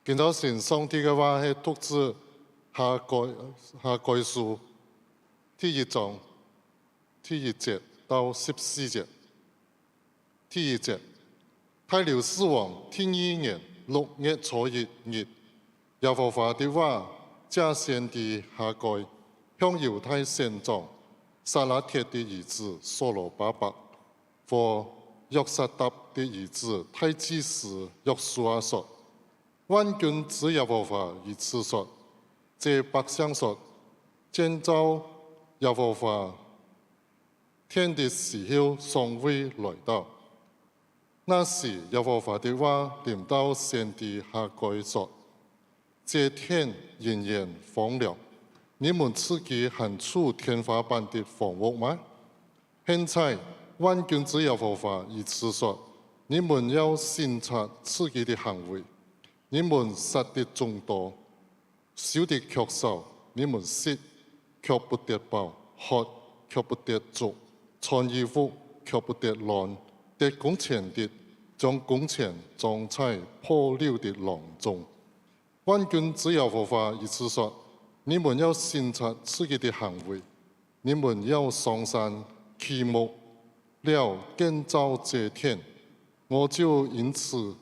見到神上帝嘅話係獨自下該書第1章第1節到14節。第1節，大流士王第2年6月初1日，耶和華的話藉先知哈該向猶太先長撒拉鐵的兒子所羅巴伯和約撒答的兒子大祭司約書亞說：萬軍之耶和華如此說，這百姓說，建造耶和華天的時候尚未來到。那時耶和華的話臨到先知哈該說：這天仍然荒涼，你們自己還築天花板的房屋嗎？現在萬軍之耶和華如此說，你們要審察自己的行為，你們殺的眾多，燒的卻少，你們食卻不得飽，喝卻不得足，穿衣服卻不得暖，得工錢的將工錢裝在破漏的囊中。萬軍之耶和華如此說，你們要審察自己的行為，你們要上山期末了建造這天，我就因此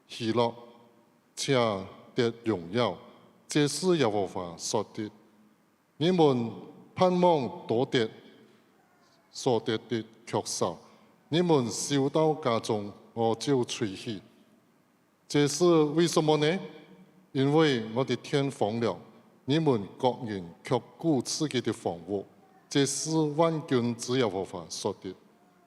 喜樂，且得榮耀。這是耶和華說的。你們盼望多得，所得的卻少；你們收到家中，我就吹氣。這是為什麼呢？因為我的天荒了，你們各人卻顧自己的房屋。這是萬軍之耶和華說的。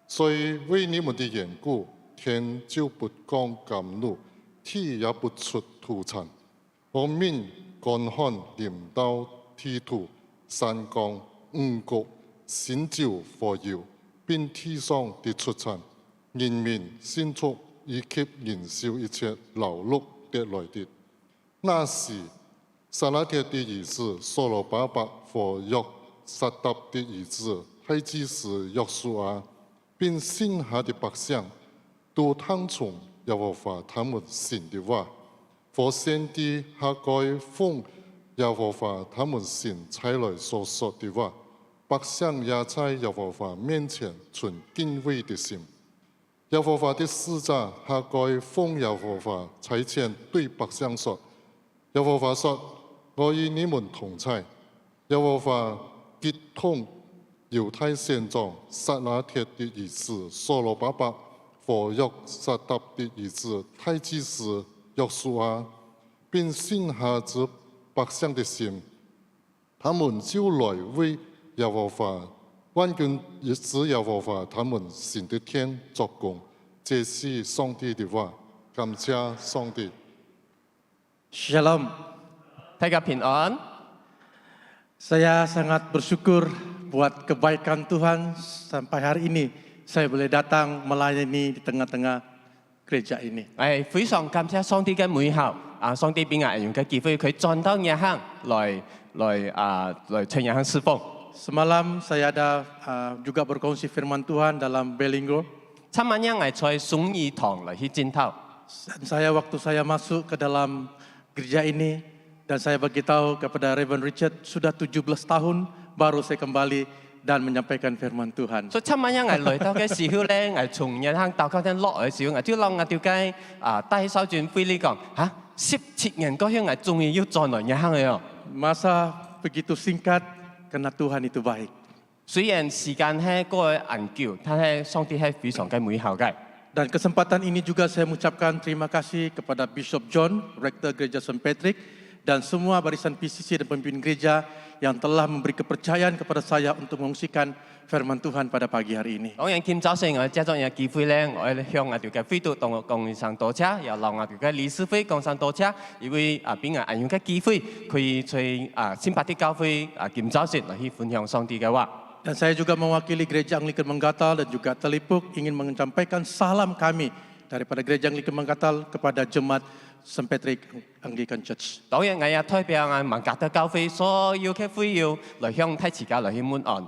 所以為你們的緣故，天就不降甘露，地也不出土產。我命乾旱臨到地土、山岡、五穀、新酒和油，並地上的出產。人民牲畜以及忍受一切勞碌得來的。那時，撒拉鐵的兒子所羅巴伯和約撒答的兒子大祭司約書亞，並剩下的百姓，都聽從耶和華他們神的話，和先知哈該奉耶和華他們神差來所說的話。百姓也在耶和華面前存敬畏的心。耶和華的使者哈該奉耶和華差遣對百姓說：耶和華說，我與你們同在。耶和華結通猶太先長撒拉鐵的兒子所羅巴伯和約撒答的兒子大祭司約書亞，並剩下這百姓的心，他們就來為耶和華萬軍之耶和華他們神的天作工。這是上帝的話，感謝上帝。Shalom, 大家平安。 saya sangat bersyukur buat kebaikan Tuhan sampai hari ini saya boleh datang melayani di tengah-tengah gereja ini. 非常感謝上帝嘅美好，上帝俾我用嘅機會，佢轉到夜行來請夜行侍奉。 Semalam saya ada juga berkongsi firman Tuhan dalam Bellingo. 尋晚我在崇義堂嚟去檢討。 Dan waktu saya masuk ke dalam gereja ini dan saya beritahu kepada Reverend Richard sudah 17 tahun baru saya kembali dan menyampaikan firman Tuhan. 所以尋晚我來到嘅時候咧，我從夜行到嗰陣落嘅時候，我就諗我條街帶手轉飛你講17年過去，我終於要再來夜行嘅哦。 Masa begitu singkat karena Tuhan itu baik. 雖然時間係過去很久，但係上帝係非常嘅美好嘅。 Dan kesempatan ini juga saya mengucapkan terima kasih kepada Bishop John, Rektor Gereja St. Patrick, dan semua barisan PCC dan pemimpin gereja yang telah memberi kepercayaan kepada saya untuk mengungsikan firman Tuhan pada pagi hari ini. 當然今早上我借咗有機會咧，我向我條嘅飛度同共上多車，又留我條嘅理事會共上多車，因為俾我用嘅機會，佢在新巴的教會今早上嚟去分享上帝嘅話。 Dan saya juga mewakili Gereja Anglikan Manggatal dan juga Telipuk ingin menyampaikan salam kami daripada Gereja Anglikan Manggatal kepada Jemaat St. Patrick Anglican Church. 當然我也代表我萬格德教會所有嘅會友來向太慈教來去問安。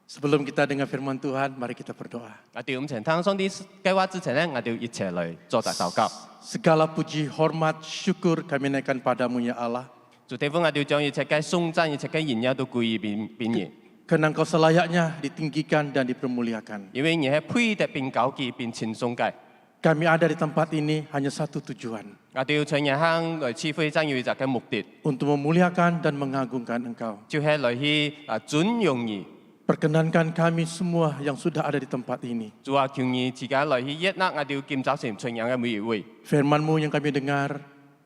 Sebelum kita dengar firman Tuhan, mari kita berdoa. 我哋咁前聽上帝計劃之前咧，我哋一齊嚟做大禱告。 Segala puji, hormat, syukur kami naikkan padamu ya Allah. 主地方我哋將一切嘅頌讚、一切嘅榮耀都歸於邊緣， Karena engkau selayaknya ditinggikan dan dipermuliakan. 因為你係配得並高級並稱頌嘅。 Kami ada di tempat ini hanya satu tujuan. 我哋要從日向來賜非爭要一個目的， Untuk memuliakan dan mengagungkan engkau. 就係來去尊榮你。 Perkenankan kami semua yang sudah ada di tempat ini. 主啊，求你自己來去悅納我哋建造成傳揚嘅每一位， Firman-Mu yang kami dengar,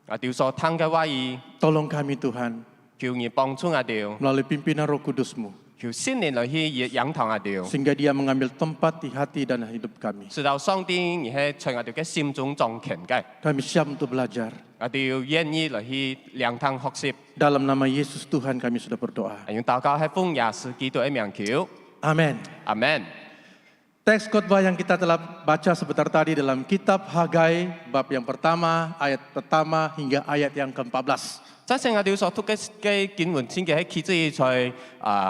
我哋所聽嘅話語， tolong kami Tuhan, 求你幫助我哋， melalui pimpinan Roh Kudus-Mu. 求聖靈來去引導我哋， Sehingga dia mengambil tempat di hati dan hidup kami. 直到上帝而係在我哋嘅心中掌權嘅， Kami siap untuk belajar. 我哋要願意來去聆聽學習， Dalam nama Yesus Tuhan kami sudah berdoa. 用禱告係奉耶穌基督嘅名求， Amin. 阿門。 Teks khotbah yang kita telah baca sebentar tadi dalam kitab Hagai, bab yang pertama, ayat pertama hingga ayat yang ke-14. 即係我哋所讀嘅經文，先嘅係記載在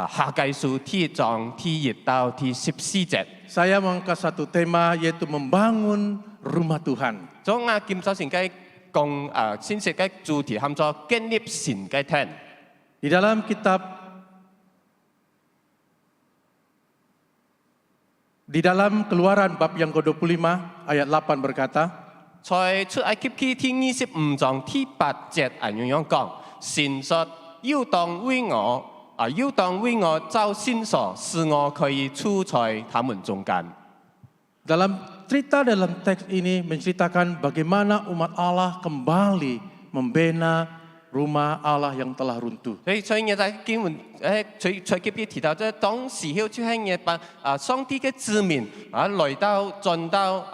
下計書第1章第1到第14節。 Saya mengangkat satu tema yaitu membangun rumah Tuhan. 所以我今早先嘅講先説嘅主題喊做建立神嘅天。 Di dalam kitab Keluaran bab yang ke-25 ayat 8 berkata, 在出埃及記第25章第8節咁樣講，神說要當為我造新所，使我可以處在他們中間。 dalam teks ini menceritakan bagaimana umat Allah kembali membina rumah Allah yang telah runtuh. 所以在經文在記記提到，即係當時候就係嘢把上帝嘅子民來到進到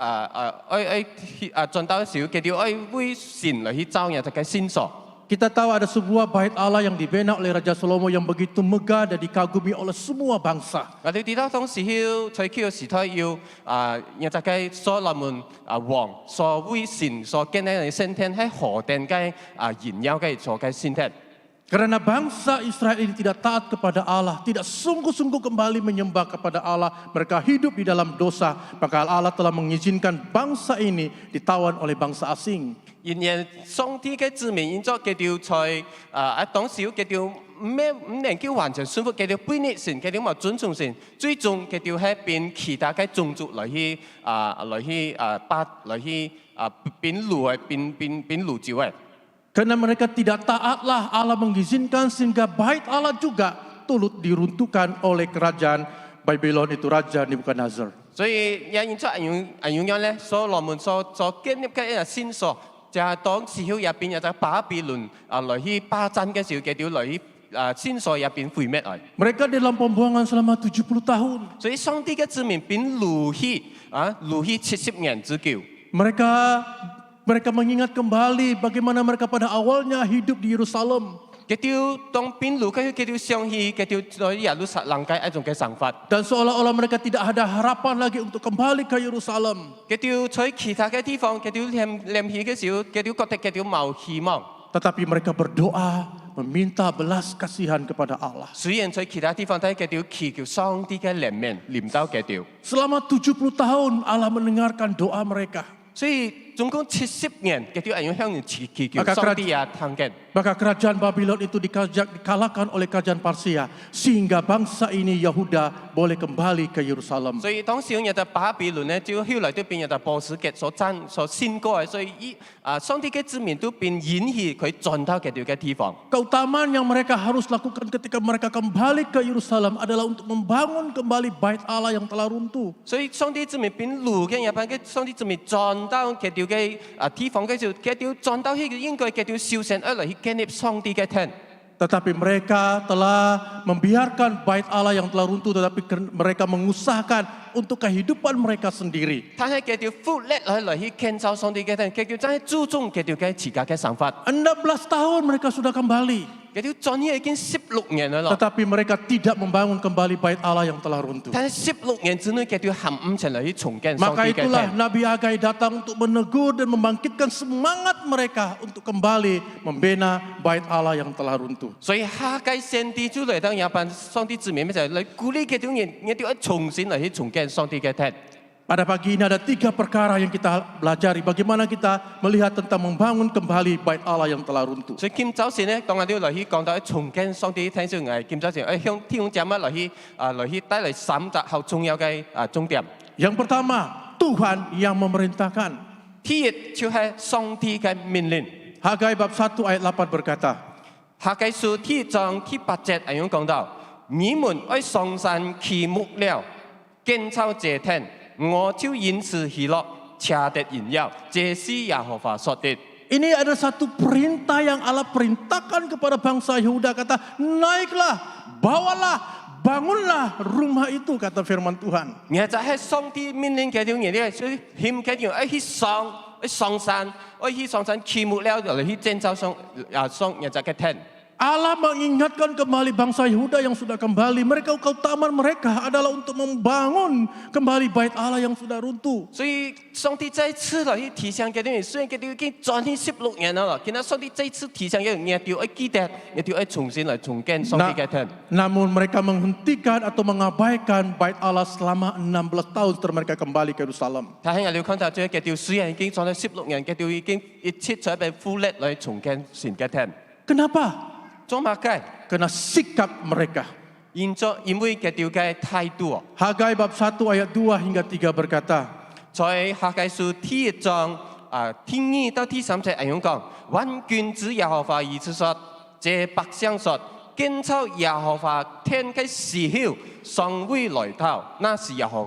進到嘅時候，佢哋為神來去造嘢，就係新所。 Kita tahu ada sebuah bait Allah yang dibina oleh Raja Salomo yang begitu megah dan dikagumi oleh semua bangsa. 我哋知道當時候在佢嘅時代要就係所羅門王所為神所建立嘅聖殿係何等嘅榮耀嘅所嘅聖殿。 Karena bangsa Israel ini tidak taat kepada Allah, tidak sungguh-sungguh kembali menyembah kepada Allah, mereka hidup di dalam dosa, maka Allah telah mengizinkan bangsa ini ditawan oleh bangsa asing. 然而上帝嘅子民，因咗佢哋在當時佢哋唔能夠完全順服，佢哋背逆神，佢哋冇尊重神，最終佢哋係變其他嘅種族來去變擄走嘅。 Karena mereka tidak taatlah, Allah mengizinkan sehingga bait Allah juga turut diruntuhkan oleh kerajaan Babylon itu Raja Nebukadnezar. 所以因咗樣咧，所羅門所建立嘅先所，就係當時候入邊有隻巴比倫來去霸佔嘅時候，佢哋來去先所入邊毀滅嚟。 Mereka dalam pembuangan selama 70 tahun. 所以上帝嘅子民變擄去70年之久。 Mereka mengingat kembali bagaimana mereka pada awalnya hidup di Yerusalem. 佢哋當變擄嘅，佢哋想去，佢哋在耶路撒冷嘅一種嘅想法。 Dan seolah-olah mereka tidak ada harapan lagi untuk kembali ke Yerusalem. 佢哋在其他嘅地方，佢哋念起嘅時候，佢哋覺得佢哋冇希望。 Tetapi mereka berdoa meminta belas kasihan kepada Allah. 雖然在其他地方，但係佢哋祈求上帝嘅憐憫臨到佢哋。 Selama 70 tahun Allah mendengarkan doa mereka. 所以總共70年，佢哋係向人祈求上帝也聽見。 Maka kerajaan Babylon itu dikalahkan oleh kerajaan Parsia sehingga bangsa ini Yahuda boleh kembali ke Yerusalem. 所以當時有隻巴比倫咧，就後來都變有隻波斯吉所先過嘅，所以上帝嘅子民都變演戲佢進到佢哋嘅地方。 Keutamaan yang mereka harus lakukan ketika mereka kembali ke Yerusalem adalah untuk membangun kembali bait Allah yang telah runtuh. 所以上帝子民變擄嘅入邊嘅上帝子民進到佢哋嘅地方嘅時候，佢哋進到去應該佢哋燒成而嚟去建立上帝嘅天。 Tetapi mereka telah membiarkan bait Allah yang telah runtuh, tetapi mereka mengusahakan untuk kehidupan mereka sendiri. 但係佢哋忽略嚟去建造上帝嘅天，佢哋真係注重佢哋嘅自家嘅想法。 16 tahun mereka sudah kembali. 佢哋進呢已經16年啦咯。 Tetapi mereka tidak membangun kembali bait Allah yang telah runtuh. 但係16年之內，佢哋冚唔成嚟去重建上 Maka 帝嘅 itulah 殿。 Nabi Hagai datang untuk menegur dan membangkitkan semangat mereka untuk kembali membina bait Allah yang telah runtuh. 所以下屆先知就嚟到有班上帝之面，就係嚟鼓勵佢哋人，一定要重新嚟去重建上帝嘅殿。 Pada pagi ini ada 3 perkara yang kita pelajari. Bagaimana kita melihat tentang membangun kembali bait Allah yang telah runtuh. 所以今早時呢，講緊啲嚟去講到重建上帝天上嘅，今早時向天空點乜嚟去嚟去帶嚟3集後重要嘅重點。 Yang pertama, Tuhan yang memerintahkan. 第一就係上帝嘅命令。 Hagai bab 1 ayat 8 berkata, 下繼書第1章第8節係咁講到：你們愛上山祈木了，建造這殿，我就因此喜樂，且得榮耀。這是耶和華說的。 ini ada satu perintah yang Allah perintahkan kepada bangsa Yehuda. Kata, naiklah, bawalah, bangunlah rumah itu, kata firman Tuhan. 而就係上帝命令佢哋嘢咧，所以欠佢哋愛去上山，愛去上山祈木了，嚟去建造上日就嘅殿。 Allah mengingatkan kembali bangsa Yehuda yang sudah kembali. Mereka keutamaan mereka adalah untuk membangun kembali bait Allah yang sudah runtuh. 所以上帝再次嚟去提醒佢哋，雖然佢哋已經轉去16年啦，見到上帝再次提醒佢哋，一定要記得，一定要重新嚟重建上帝嘅殿。 Namun mereka menghentikan atau mengabaikan bait Allah selama 16 tahun setelah mereka kembali ke Yerusalem. 但係我哋看到，即係佢哋雖然已經轉咗16年，佢哋已經一切準備富力嚟重建神嘅殿。 Kenapa? 做乜嘅？ Karena sikap mereka. 因為佢哋嘅態度。 Hagai bab 1 ayat 2 hingga 3 berkata, 在下繼書第1章第2到第3節係咁講：萬軍之耶和華如此說，這百姓說，建造耶和華天嘅時候尚未來到，那時耶和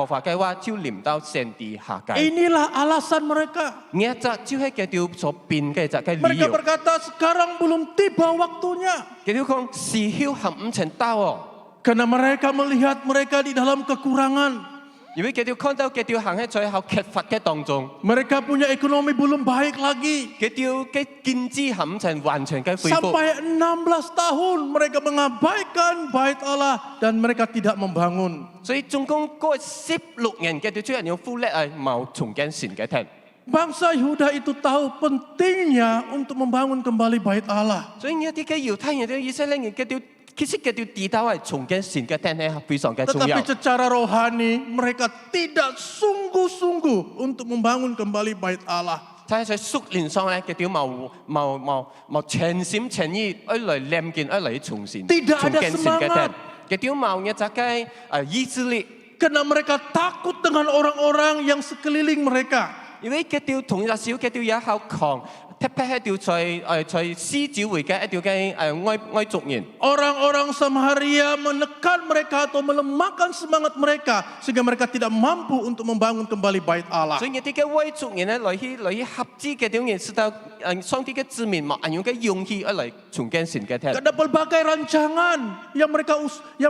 華嘅話就臨到先知下屆。 inilah alasan mereka. 呢隻就係佢哋所變嘅一隻嘅理 Mereka 由。 berkata sekarang belum tiba waktunya. 佢哋講時候還唔曾到哦， Karena mereka melihat mereka di dalam kekurangan. 因為佢哋看到佢哋行喺最後缺乏嘅當中， Mereka punya ekonomi belum baik lagi. 佢哋嘅經濟還唔曾完全嘅恢復。 Sampai 16 tahun mereka mengabaikan bait Allah dan mereka tidak membangun. 所以總共過16年嘅，最人要富力係冇重建神嘅殿。 Bangsa Yehuda itu tahu pentingnya untuk membangun kembali bait Allah. 所以一啲嘅猶太人、啲以色列人嘅條，其實嘅條地道係重建神嘅殿係非常嘅重要 Tetapi。secara rohani mereka tidak sungguh-sungguh untuk membangun kembali bait Allah. 但係在屬靈上咧，嘅條冇全心全意愛嚟念經，愛嚟重建 Tidak ada 重建神嘅殿 semangat。嘅條冇一隻嘅意志力， Karena mereka takut dengan orang-orang yang sekeliling mereka. 因為嘅條同一小嘅條也好強，特別係條在施主會嘅一條嘅外族人。 Orang-orang Samaria menekan mereka atau melemahkan semangat mereka sehingga mereka tidak mampu untuk membangun kembali bait Allah. 所以一啲嘅外族人咧，來去合資嘅條人，使到上帝嘅子民冇用嘅勇氣嚟重建神嘅殿。 Ada berbagai rancangan yang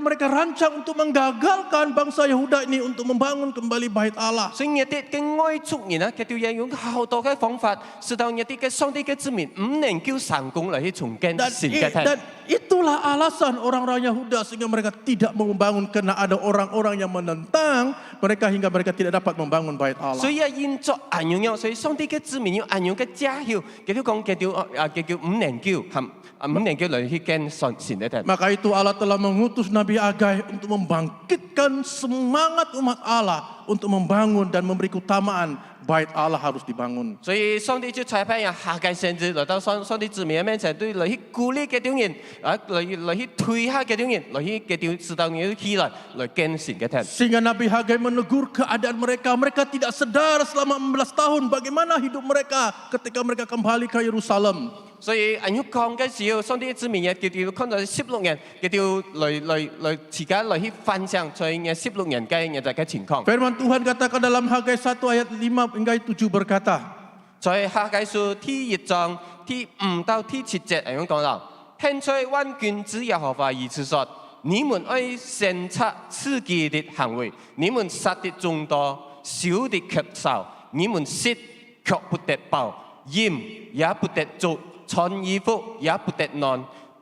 mereka rancang untuk menggagalkan bangsa Yehuda ini untuk membangun kembali bait Allah. 所以一啲嘅外族人咧，佢哋要用好多嘅方法，使到一啲嘅上帝嘅子民唔能夠成功嚟去重建 Dan, 神嘅殿。 dan itulah alasan orang-orang Yehuda sehingga mereka tidak mau membangun karena ada orang-orang yang menentang mereka hingga mereka tidak dapat membangun bait Allah. 所以因作安樣，所以上帝嘅子民要安樣嘅家曉，佢哋講佢叫唔能夠嚟去建神嘅殿。 Maka itu Allah telah mengutus Nabi Hagai untuk membangkitkan semangat umat Allah untuk membangun dan memberi keutamaan bait Allah harus dibangun. 所以上帝就差派人下界先知來到上帝子民嘅面前，對嚟去鼓勵嗰啲人，嚟去推下嗰啲人，嚟去嗰啲使到人起來嚟建神嘅殿。 Sehingga Nabi Hagai menegur keadaan mereka. Mereka tidak sadar selama 16 tahun bagaimana hidup mereka ketika mereka kembali ke Yerusalem. 所以按要講嘅時候，上帝子民也叫佢看到16年，佢哋來自家來去分享在16年嘅情況。 Firman Tuhan katakan dalam Hagai 1 ayat 5 hingga 7 berkata, 在下界書第1章第5到第7節係咁講到：現在萬軍之耶和華如此說：你們愛擅策刺激的行為，你們殺的眾多，少的卻少，你們食卻不得飽，鹽也不得足。穿衣服也不得暖，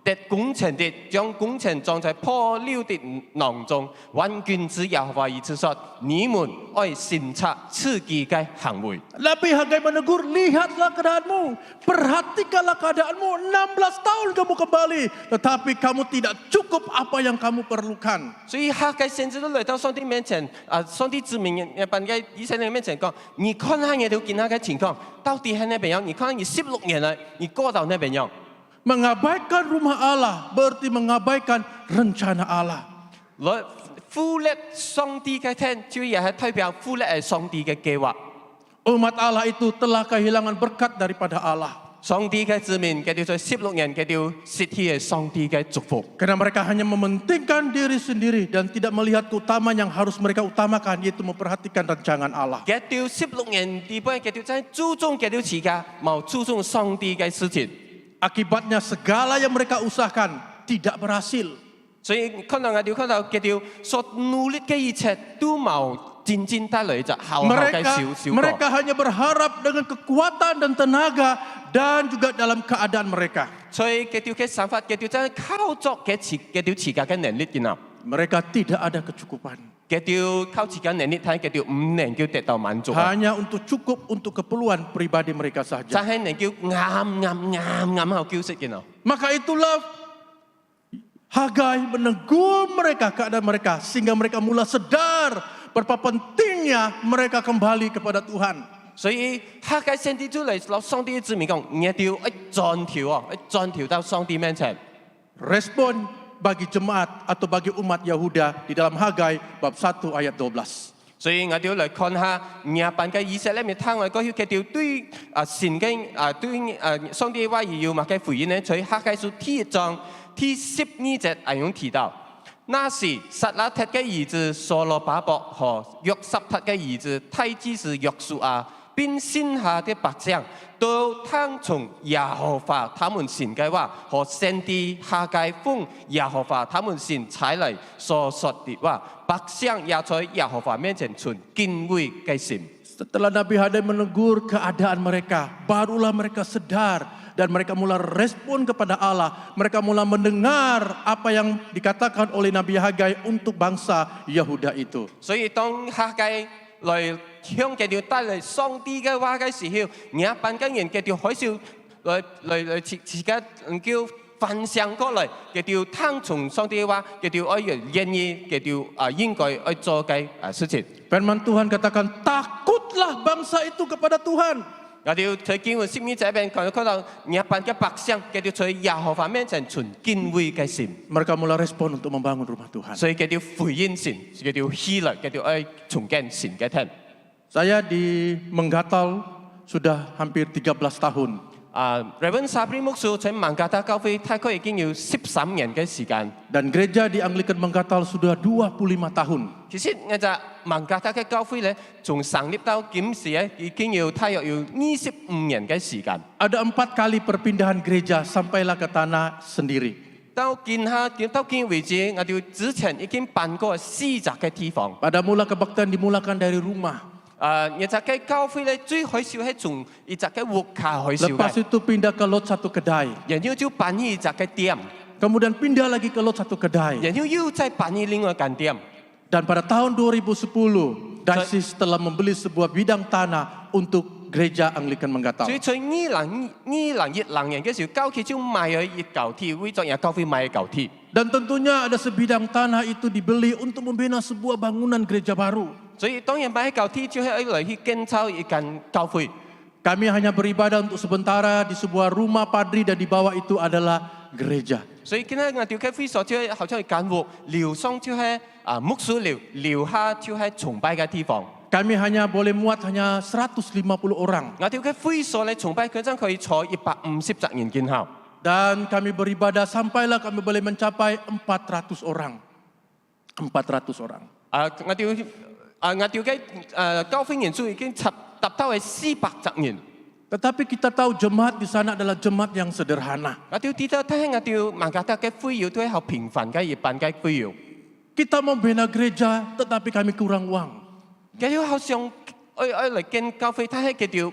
得工程的将工程装在破漏的囊中，万军之耶和华以此说：你们爱审查自己的行为。 Nabi Hagai menegur, lihatlah keadaanmu, perhatikanlah keadaanmu, 16 tahun kamu kembali, tetapi kamu tidak cukup apa yang kamu perlukan. 所以哈该先知都来到上帝面前，上帝子民一般嘅以色列面前讲：你看下你條見下嘅情況，到底係那邊樣？你看你16年了，你過到那邊樣？ Mengabaikan rumah Allah berarti mengabaikan rencana Allah. 來忽略上帝嘅聽，就也係代表忽略上帝嘅計劃。 Umat Allah itu telah kehilangan berkat daripada Allah. 上帝嘅子民，佢哋在16年，佢哋失去咗上帝嘅祝福。 Karena mereka hanya mementingkan diri sendiri dan tidak melihat keutamaan yang harus mereka utamakan, yaitu memperhatikan rancangan Allah. 佢哋16年地步，佢哋真係注重佢哋自家，冇注重上帝嘅事情。 Akibatnya segala yang mereka usahakan tidak berhasil. 所以看到佢哋所努力嘅一切都冇真正帶來就好好嘅效果。 Mereka hanya berharap dengan kekuatan dan tenaga dan juga dalam keadaan mereka. 所以佢哋嘅想法，佢哋真係靠作佢哋自家嘅能力建立。 Mereka tidak ada kecukupan. 佢哋靠自己能力睇，佢哋唔能夠得到滿足。 Hanya untuk cukup untuk keperluan pribadi mereka 就 saja. 係能夠啱好叫食嘅咯。 Maka itulah Hagai menegur mereka keadaan mereka sehingga mereka mulai sadar betapa pentingnya mereka kembali kepada Tuhan. 所以哈該先知出嚟，落上帝嘅子民講：你一定要轉調到上帝面前。 Respon bagi jemaat atau bagi umat Yahuda di dalam Hagai bab 1 ayat 12. 所以我哋要嚟看下廿班嘅以色列面聽我嗰啲佢哋對神經對上帝話要乜嘅回應呢？在哈該書第1章第12節係咁提到，那時撒拉鐵嘅兒子所羅巴伯和約什特嘅兒子太子是約書亞，並剩下的百姓都聽從耶和華他們神嘅話和先知哈該奉耶和華他們神差嚟所說的話，百姓也在耶和華面前存敬畏嘅心。 Setelah Nabi Hagai menegur keadaan mereka, barulah mereka sadar dan mereka mulai respon kepada Allah. Mereka mulai mendengar apa yang dikatakan oleh Nabi Hagai untuk bangsa Yahuda itu. 所以當哈該來向佢哋帶嚟上帝嘅話嘅時候，廿班嘅人佢哋開始來自家叫分享過嚟，佢哋聽從上帝嘅話，佢哋愛願意，佢哋應該愛做嘅事情。 Firman Tuhan katakan, takutlah bangsa itu kepada Tuhan. 我哋在經文12這邊看到廿班嘅百姓，佢哋在耶和華面前存敬畏嘅心， Mereka mulai respon untuk membangun rumah Tuhan. 所以佢哋回應神，佢哋起來，佢哋愛重建神嘅天。 Saya di Menggatal sudah hampir 13 tahun. Reverend Sabri Muksu 在孟加拉教會大概已經有13年嘅時間。 Dan gereja di Anglikan Menggatal sudah 25 tahun. 其實我就孟加拉嘅教會咧，從成立到今時咧，已經有大約有25年嘅時間。 Ada 4 kali perpindahan gereja sampailah ke tanah sendiri. 到今為止，我哋之前已經搬過4隻嘅地方。 Pada mula kebaktian dimulakan dari rumah. 一隻嘅教會咧，最開始係從一隻嘅屋卡開始 Lepas 嘅， itu pindah ke lot 1 kedai. 然後就搬去一隻嘅店， Kemudian pindah lagi ke lot 1 kedai. 然後又再搬去另外一間店。 Dan pada tahun 2010, Diocese telah membeli sebuah bidang tanah untuk gereja Anglikan 所 Menggatal. 以在2010年嘅時候，教會就買咗一嚿地，為咗讓教會買一嚿地。 Dan tentunya ada sebidang tanah itu dibeli untuk membina sebuah bangunan gereja baru. 所以當然買一嚿地，就係嚟去建造一間教會。 Kami hanya beribadah untuk sementara di sebuah rumah padri dan di bawah itu adalah gereja. 所以今日我哋嘅會所就係好似係間屋，樓上就係牧師樓，樓下就係崇拜嘅地方。 Kami hanya boleh muat hanya 150 orang. 我哋嘅會所咧崇拜嗰陣可以坐150人見效。 Dan kami beribadah sampailah kami boleh mencapai 400 orang. 400 orang. 我哋嘅教會人數已經達到係400人。 Tetapi kita tahu jemaat di sana adalah jemaat yang sederhana. 我哋知道聽我哋孟加拉嘅會友都係好平凡嘅一般嘅會友。 Kita mau bina gereja tetapi kami kurang uang. 佢哋好像嚟建教會，但係佢哋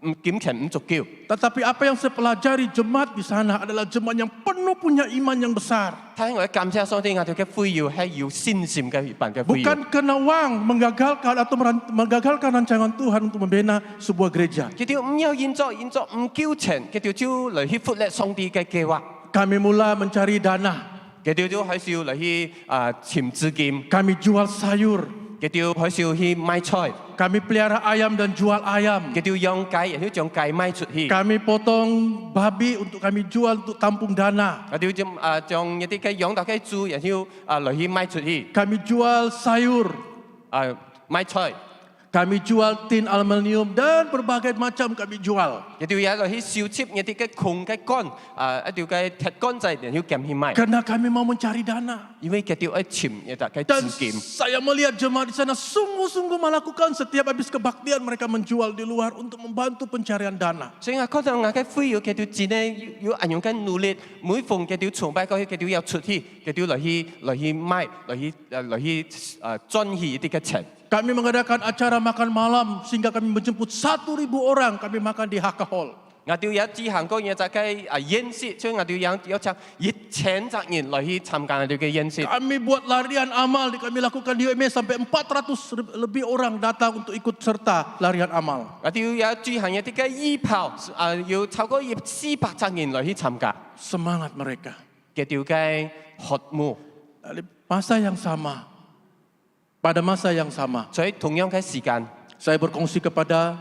唔檢錢唔足夠。 Tetapi apa yang saya pelajari jemaat di sana adalah jemaat yang penuh penuh punya iman yang besar. 睇我哋感謝上帝，我哋嘅需要係要先善嘅辦嘅需要。 Bukan karena uang menggagalkan atau menggagalkan rancangan Tuhan untuk membina sebuah gereja. 佢哋唔要現作唔叫錢，佢哋就嚟去忽略上帝嘅計劃。 Kami mula mencari dana. 佢哋就開始嚟去潛資金， Kami jual sayur. 佢哋開始去賣菜， Kami pelihara ayam dan jual ayam. 佢哋養雞，然後將雞賣出去。 Kami potong babi untuk kami jual untuk tampung dana. 佢哋將一啲雞養到雞豬，然後嚟去賣出去， Kami jual sayur. 賣菜。 Kami jual tin aluminium dan berbagai macam kami jual. 一條嘢嚟去燒切一啲嘅窮嘅乾，一條嘅鐵乾仔，然後撳去賣。 Karena kami mau mencari dana. 因為佢哋愛潛一笪嘅 Dan 資金。 saya melihat jemaat di sana sungguh-sungguh melakukan setiap habis kebaktian mereka menjual di luar untuk membantu pencarian dana. 所以我覺得我嘅需要，佢哋真係要按用緊努力，每逢佢哋崇拜嗰啲，佢哋要出去，佢哋嚟去賣，嚟去賺取一啲嘅錢。 Kami mengadakan acara makan malam sehingga kami menjemput 1.000 orang kami makan di Haka Hall. 我哋有執行過嘢就係演示，所以我哋有請1000人嚟去參加我哋嘅演示。 Kami buat larian amal, kami lakukan di UMS sampai 400 lebih orang datang untuk ikut serta larian amal. 我哋有執行一啲嘅醫跑，要超過400人嚟去參加。 Semangat mereka. 佢哋嘅學務， Masa yang sama, pada masa yang sama, 所以同樣嘅時間， saya berkongsi kepada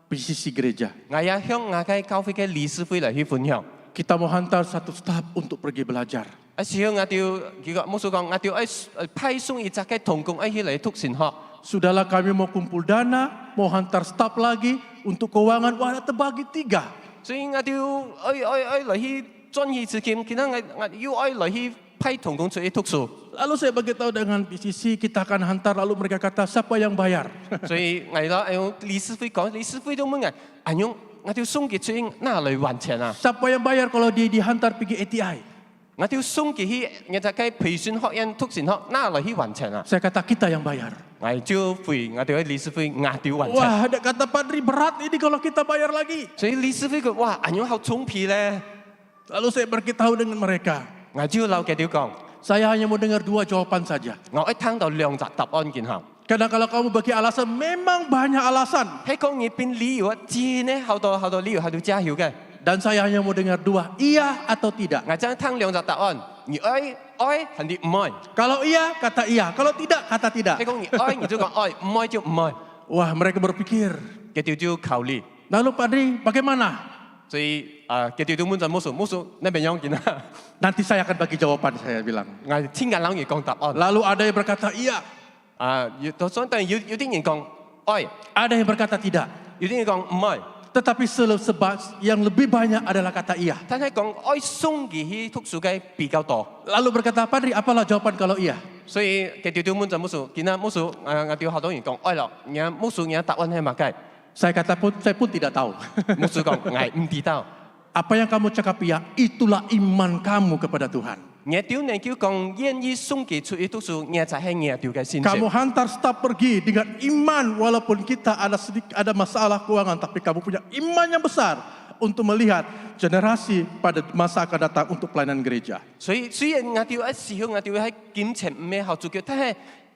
PCC gereja. 我也向我嘅教會嘅理事會嚟去分享。 Kita mau hantar satu staf untuk pergi belajar. 時候我哋佢個牧師講，我哋要派送一隻嘅同工一起嚟讀神學。 Sudahlah kami mau kumpul dana, mau hantar staf lagi untuk keuangan, wah terbagi 3. 所以我哋要嚟去專業資金，其他我要嚟去派同工出去讀書。 Lalu saya beritahu dengan PCC, kita akan hantar, lalu mereka kata, siapa yang bayar? 所以我哋用理事會講，理事會都問我用我哋送佢出去哪嚟還錢啊？ Siapa yang bayar kalau dihantar pergi ATI? 我哋送佢去我就嘅培訓學院讀神學，哪嚟去還錢啊？ Saya kata kita yang bayar. 我就會我哋嘅理事會我哋還錢。 Wah, ada kata Padri berat ini kalau kita bayar lagi. 所以理事會講哇，用好重皮咧， Lalu saya beritahu dengan mereka, 我就留佢哋講， saya hanya mau dengar 2 jawaban saja. 我一聽到2隻答案然後。 Karena kalau kamu bagi alasan, memang banyak alasan. 喺講呢邊理由啊，真係好多理由喺度加油嘅。 Dan saya hanya mau dengar 2, iya atau tidak. 我真係聽2隻答案，你愛還是唔愛？ Kalau iya, kata iya. Kalau tidak, kata tidak. 你講你愛，你就講愛；唔愛就唔愛。 Wah, mereka berpikir. 佢哋就考慮， Lalu Padri, bagaimana? 所以佢哋都問咗牧師呢邊樣見啊？ Nanti saya akan bagi jawaban, saya bilang. 我聽緊兩嘢講答案。 Lalu ada yang berkata iya, 但係有啲人講愛， ada yang berkata tidak. 有啲人講唔愛。 Tetapi yang lebih banyak adalah kata iya. 但係講愛送佢去讀書嘅比較多， Lalu berkata Padri, apalah jawaban kalau iya? 所以佢哋都問咗牧師，見啊牧師，我哋好多人講愛咯，然後牧師嘅答案係乜嘅？ Saya pun tidak tahu. 牧師講我唔知道。 Apa yang kamu cakap iya, itulah iman kamu kepada Tuhan. 我屌你叫講願意送佢出去讀書，我就係我屌嘅先 Kamu 生。 hantar staf pergi dengan iman, walaupun kita ada masalah keuangan, tapi kamu punya iman yang besar untuk melihat generasi pada masa akan datang untuk pelayanan gereja. 所以雖然我屌一時候我屌喺金錢唔係好足夠，但係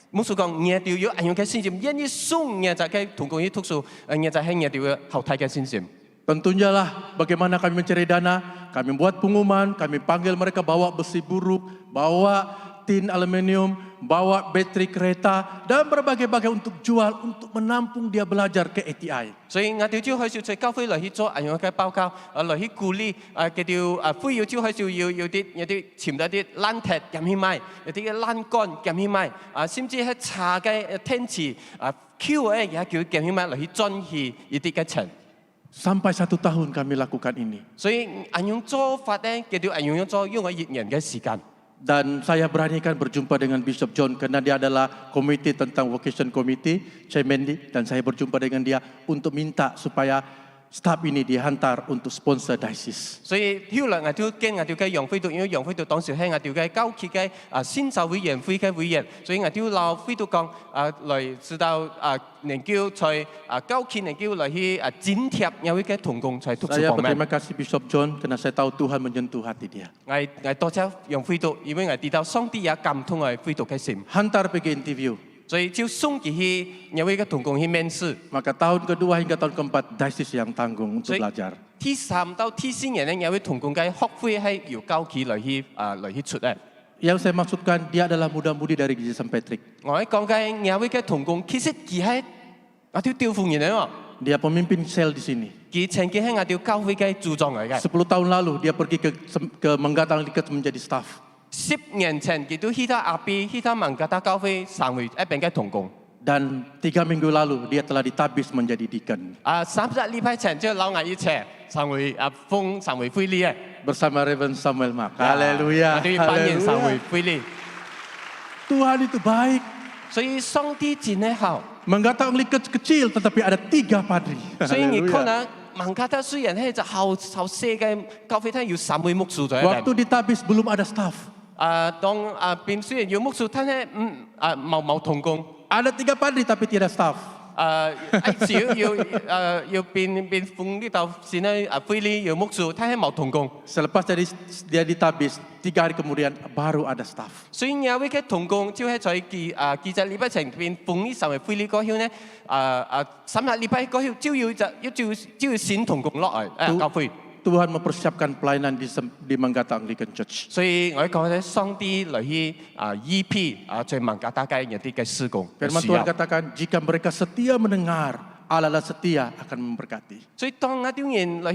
牧師講我屌要按用嘅先生，願意送我就係同工去讀書，我就係我屌嘅後台嘅先生。 Tentunya lah bagaimana kami mencari dana, kami buat pengumuman, kami panggil mereka bawa besi buruk, bawa tin aluminium, bawa bateri kereta, dan berbagai-bagai untuk jual, untuk menampung dia belajar ke ATI. 所以我哋就開始在教會嚟去做按用嘅報告，嚟去鼓勵佢哋需要就開始有啲潛咗啲爛鐵咁去賣，有啲爛乾咁去賣，甚至係茶嘅天池QA 也叫咁去賣嚟去賺取一啲嘅錢。 Sampai 1 tahun kami lakukan ini. 所以按用做法咧，佢哋按用做用咗1年嘅時間。 Dan saya beranikan berjumpa dengan Bishop John karena dia adalah komite tentang vocation committee, Chairman, dan saya berjumpa dengan dia untuk minta supaya staf ini dihantar untuk sponsor diocese. 所以後來我哋經我哋嘅楊輝度，因為楊輝度當時係我哋嘅高級嘅先受委員會嘅委員，所以我哋老輝度講來知道能夠在高級能夠來去剪貼有一個同工在讀書 Saya 方面。 berterima kasih Bishop John karena saya tahu Tuhan menyentuh hati dia. 我多謝楊輝度，因為我知道上帝也感動我輝度嘅心， Hantar pergi interview. 所以就送佢去有一個同工去面試。 Maka tahun kedua hingga tahun keempat diocese yang tanggung untuk Jadi- belajar. 第3到第4年咧，有位同工嘅學費係由高級來去出嘅。 Yang saya maksudkan dia adalah muda-mudi dari Gereja St. Patrick. 我喺講緊有位嘅同工，其實佢係我條調風人嚟喎， Dia pemimpin sel di sini. 佢曾經係我條教會嘅組長嚟嘅。 10 tahun lalu dia pergi ke Menggatang Liket menjadi staf. 10年前佢都去到阿 B 去到曼加達教會成為一邊嘅同工。 Dan 3 minggu lalu dia telah ditabis menjadi deacon. 30禮拜前就老我一齊成為成為會理嘅。 Bersama Reverend Samuel Mark. Haleluya. 我哋扮演成為 Haleluya. 會理， Tuhan itu baik. 所以上帝真係好。 Menggatang Liket kecil tetapi ada 3 padri. 所以你看 Haleluya. 啊，曼加達雖然係就後細嘅教會，但係要3位牧師在一邊。 Waktu ditabis belum ada staf. 當邊雖然要牧師，但係冇同工。 Ada 3 padri tapi tidak staf. 要變奉呢度先咧，會理要牧師，但係冇同工。 Selepas dia ditabis, 3 hari kemudian baru ada staf. 所以有位嘅同工就係在記者禮拜前邊奉呢成為會理嗰曉呢，3日禮拜嗰曉就要選同工落嚟教會。 Tuhan mempersiapkan pelayanan di Menggatang Liket Church. 所以我講咧，上帝嚟去EP 在曼加達嘅一啲嘅施工嘅 Firman 需要 Tuhan。katakan, jika mereka setia mendengar, Allah setia akan memberkati. 所以當一啲人嚟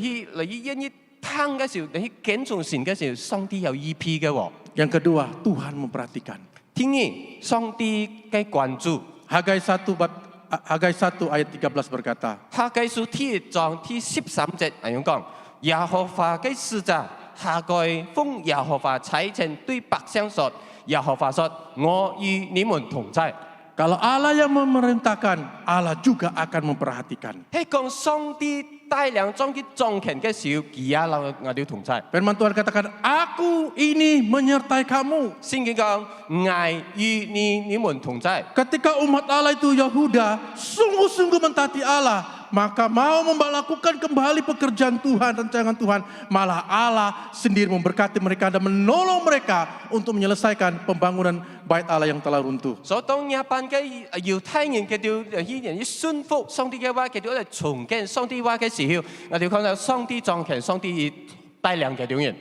去願意聽嘅時候，嚟去揀重神嘅時候，上帝有 EP 嘅喎。 Yang kedua, Tuhan memperhatikan. 天然上帝嘅關注。 Hagai 1 ayat 13 berkata, 哈該書第1章第13節咁樣講：耶和華嘅使者哈該奉耶和華差遣對百姓說：耶和華說，我與你們同在。 kalau Allah yang memerintahkan, Allah juga akan memperhatikan. 係講上帝帶領將佢掌權嘅時候，佢也我哋同在。 Firman Tuhan katakan, aku ini menyertai kamu. 聖經講：愛與你們同在。 Ketika umat Allah itu Yahuda sungguh-sungguh mentaati Allah, maka mau melakukan kembali pekerjaan Tuhan, rancangan Tuhan, malah Allah sendiri memberkati mereka dan menolong mereka untuk menyelesaikan pembangunan bait Allah yang telah runtuh. 所以當一班嘅猶太人佢哋依然要順服上帝嘅話，佢哋嚟重建上帝話嘅時候，我哋看到上帝掌權，上帝帶領嘅人。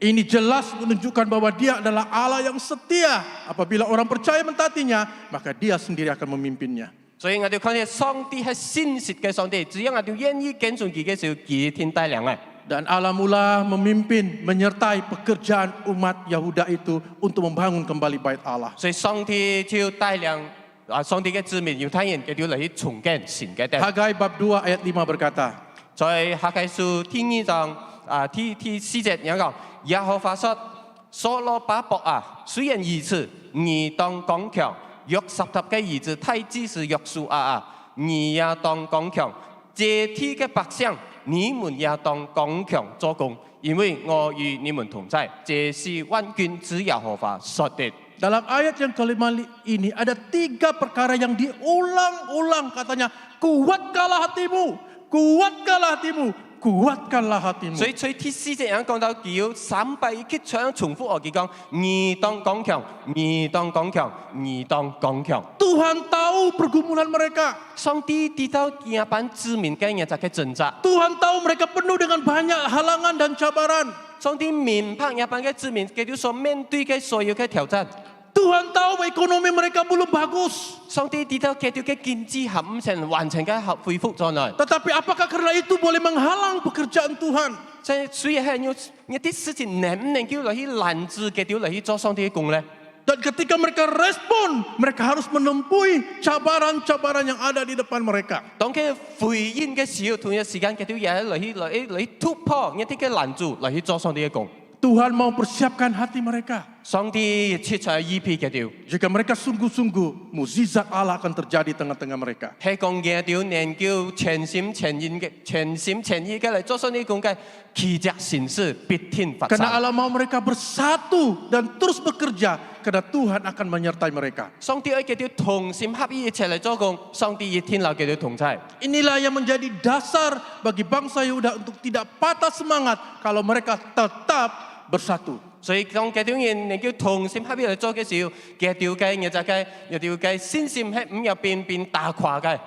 Ini jelas menunjukkan bahwa dia adalah Allah yang setia. Apabila orang percaya mentaatinya, maka dia sendiri akan memimpinnya. 所以我哋看見上帝係信實嘅上帝，只要我哋願意跟從佢嘅時候，佢天帶領嘅。 Dan Allah mula memimpin, menyertai pekerjaan umat Yahuda itu untuk membangun kembali bait Allah. 所以上帝就帶領上帝嘅子民猶太人，佢哋嚟去重建神嘅殿。 Hagai bab 2 ayat 5 berkata, 在哈該書第2章第4節有講：耶和華說：所羅巴伯啊，雖然如此，你當剛強；約什達嘅兒子太子是約書亞啊，你也當剛強。這地嘅百姓，你們也當剛強做工，因為我與你們同在。這是萬軍之耶和華說的。 dalam ayat yang kelima ini ada 3 perkara yang diulang-ulang katanya, kuatkanlah hatimu, kuatkanlah hatimu, kuatkanlah hatimu. 所以第4節有講到叫300場重複我佢講，你當剛強，你當剛強，你當剛強。 Tuhan tahu pergumulan mereka. 上帝知道一班子民嘅日子嘅掙扎， Tuhan tahu mereka penuh dengan banyak halangan dan cabaran. 上帝明白一班嘅子民佢哋所面對嘅所有嘅挑戰。 Tuhan tahu ekonomi mereka belum bagus. 上帝知道佢哋嘅經濟係唔成完全嘅恢復狀態。 Tetapi apakah karena itu boleh menghalang pekerjaan Tuhan? 所以係有一啲事情能唔能夠嚟去攔止佢哋嚟去做上帝嘅工咧？ Dan ketika mereka respon, mereka harus menempuhi cabaran-cabaran yang ada di depan mereka. 當佢回應嘅時候，同一時間佢哋也嚟去突破一啲嘅攔阻，嚟去做上帝嘅工。 Tuhan mau persiapkan hati mereka. 上帝出出依批嘅條， Jika mereka sungguh-sungguh, mukjizat Allah akan terjadi di tengah-tengah mereka. 係講嘅條研究全心全意嘅嚟做出呢種嘅奇蹟善事必天發 Karena 生。 Allah mau mereka bersatu dan terus bekerja, karena Tuhan akan menyertai mereka. 上帝愛嘅條同心合意一齊嚟做工，上帝一天留嘅條同在。 Inilah yang menjadi dasar bagi bangsa Yehuda untuk tidak patah semangat kalau mereka tetap bersatu. 所以當嘅條人研究同心合意嚟做嘅時候，嘅條嘅有條嘅信心係唔入變打垮嘅。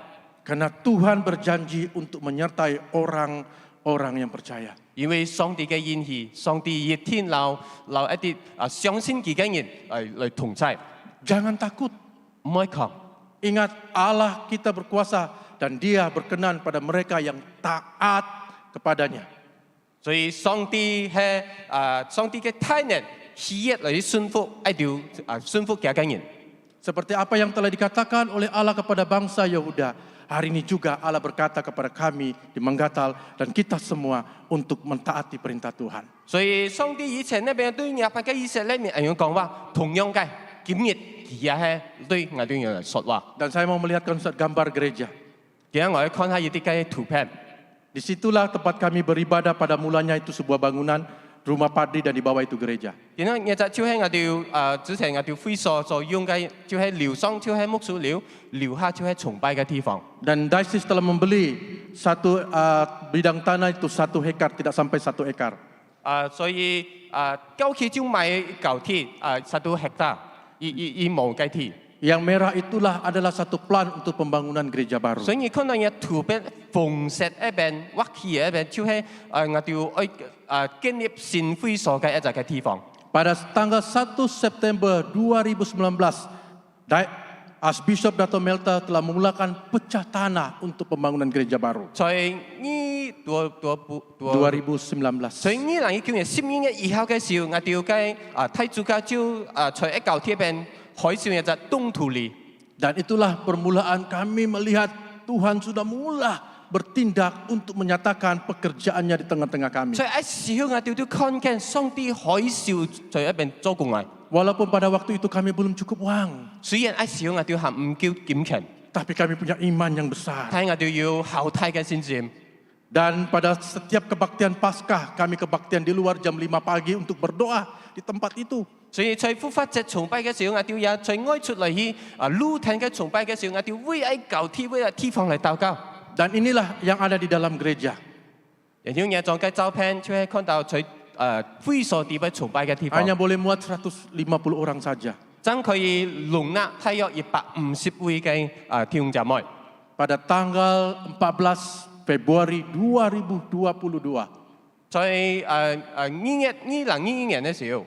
Karena Tuhan berjanji untuk menyertai orang-orang yang percaya. 因為上帝嘅應許，上帝一天留一啲相信佢嘅人嚟同在， Jangan takut. 唔可以抗。 Ingat Allah kita berkuasa dan Dia berkenan pada mereka yang taat kepadanya. 所以上帝係上帝嘅大能喜悅嚟順服一條順服嘅人。 Seperti apa yang telah dikatakan oleh Allah kepada bangsa Yehuda, hari ini juga Allah berkata kepada kami di Menggatal dan kita semua untuk mentaati perintah Tuhan. 所以上帝以前呢邊對亞伯嘅以色列人係講話，同樣嘅今日佢也係對我哋人嚟說話。 Dan saya mau melihatkan gambar gereja. 而家我哋看下呢啲嘅圖片， Disitulah tempat kami beribadah pada mulanya itu sebuah bangunan, rumah padri dan di bawah itu gereja. 然後日就就喺我哋之前我哋會所所用嘅，就係療喪，就係牧師療下就係崇拜嘅地方。 Dan Daisis telah membeli satu bidang tanah itu 1 hektar, tidak sampai 1 hektar. 所以舊期就買舊地1 hektar，一畝嘅地。 Yang merah itulah adalah satu plan untuk pembangunan gereja baru. 所以你看到嘅圖片，紅色一邊、畫起一邊，就係我哋建立新會所嘅一個嘅地方。 Pada tanggal 1 September 2019, Archbishop Dato Melta telah memulakan pecah tanah untuk pembangunan gereja baru. 在呢2019. 所以呢兩件10年以後嘅時候，我哋嘅太祖家就在一舊鐵邊海上一隻東土里。 Dan itulah permulaan kami melihat Tuhan sudah mula bertindak untuk menyatakan pekerjaannya di tengah-tengah kami. 所以一時候我哋都看見上帝海嘯在一邊做工嚟。 Walaupun pada waktu itu kami belum cukup uang, 雖然一時候我哋係唔叫金錢， tapi kami punya iman yang besar. 但係我哋要後太嘅信心。 Dan pada setiap kebaktian Paskah, kami kebaktian di luar jam 5 pagi untuk berdoa di tempat itu. 所以在復活節崇拜嘅時候，我哋也在愛出嚟去露天嘅崇拜嘅時候，我哋為喺舊天為喺地方嚟禱告。 Dan inilah yang ada di dalam gereja. 然後有張嘅照片，就係看到在會所地位崇拜嘅地方， Hanya boleh muat 150 orang saja. 真可以容納大約150位嘅弟兄姊妹。 Pada tanggal 14 Februari 2022, 在2021年嘅時候，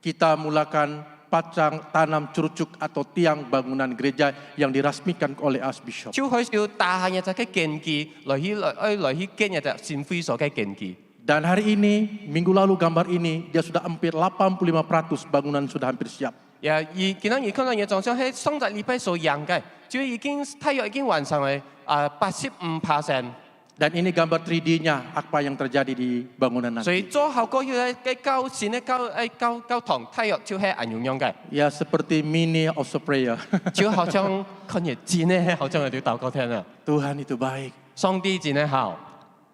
kita mulakan pacang tanam curucuk atau tiang bangunan gereja yang dirasmikan oleh Archbishop. 就開始大一隻嘅建基，來去建一隻新會所嘅建基。 Dan hari ini, minggu lalu gambar ini, dia sudah hampir 85% bangunan sudah hampir siap. 見到而看到嘅狀況係上個禮拜所養嘅，就已經大約已經完成係85%。 Dan ini gambar 3D-nya apa yang terjadi di bangunan 所以 nanti. 做後個要嘅交線咧交堂，大約就係咁樣嘅， Ya seperti mini Osprey. 就好像看日子咧，好像有條禱告聽啊。 Tuhan itu baik. 上帝真係好，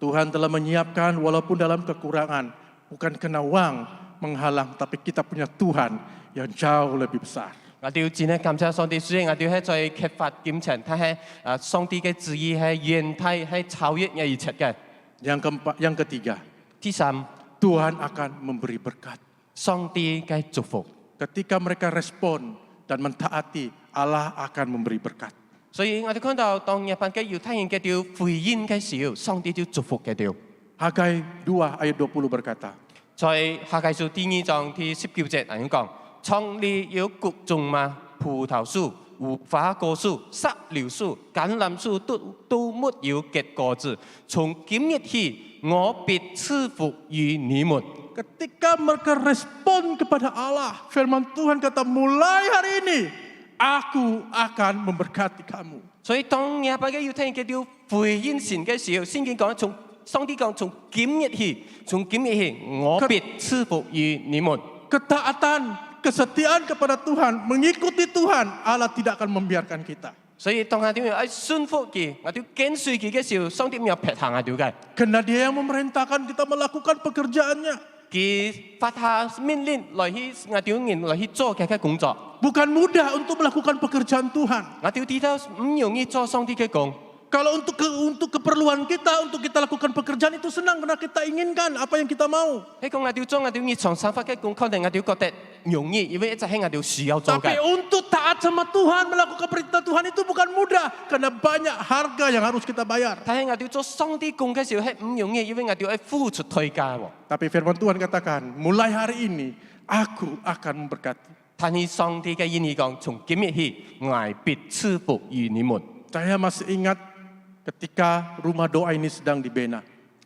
Tuhan telah menyiapkan walaupun dalam kekurangan. Bukan karena uang menghalang, tapi kita punya Tuhan yang jauh lebih besar. 我哋要真係感謝上帝，雖然我哋係在缺乏金錢，但係上帝嘅旨意係遠大係超越一切嘅。 Yang ketiga, 第三， Tuhan akan memberi berkat. 上帝嘅祝福。 Ketika mereka respon dan mentaati, Allah akan memberi berkat. 所以我哋看到當日本嘅猶太人嘅條回應嘅時候，上帝就祝福嘅條。 Hagai 2 ayat 20 berkata, 在下誡書第2章第19節咁講：創立有各種嘛，葡萄樹、無花果樹、石榴樹、橄欖樹都沒有結果子。從今日起，我必賜福於你們。 ketika mereka respon kepada Allah, firman Tuhan kata, mulai hari ini, aku akan memberkati kamu. 所以當日本嘅猶太人嘅條回應神嘅時候，聖經講從上帝講從今日起，我必賜福於你們。Ketaatan kesetiaan kepada Tuhan, mengikuti Tuhan, Allah tidak akan membiarkan kita. 所以當我哋要順服佢，我哋要跟隨佢嘅時候，上帝唔要撇下我哋嘅。 Karena dia yang memerintahkan kita melakukan pekerjaannya. 佢發下命令來去我哋人來去做嘅工作， Bukan mudah untuk melakukan pekerjaan Tuhan. 我哋知道唔容易做上帝嘅工。 Kalau untuk keperluan kita, untuk kita lakukan pekerjaan itu senang karena kita inginkan apa yang kita mau. 喺講我哋做我哋日常生活嘅工，可能我哋覺得容易，因為一直係我哋需要做 Tapi 嘅。 untuk taat sama Tuhan, melakukan perintah Tuhan itu bukan mudah. Karena banyak harga yang harus kita bayar. 但係我哋做上帝工嘅時候係唔容易，因為我哋要付出代價喎。 Tapi firman Tuhan katakan, mulai hari ini aku akan memberkati. 但係上帝嘅意義講，從今日起，我必賜福於你們。 Saya masih ingat ketika rumah doa ini sedang dibina.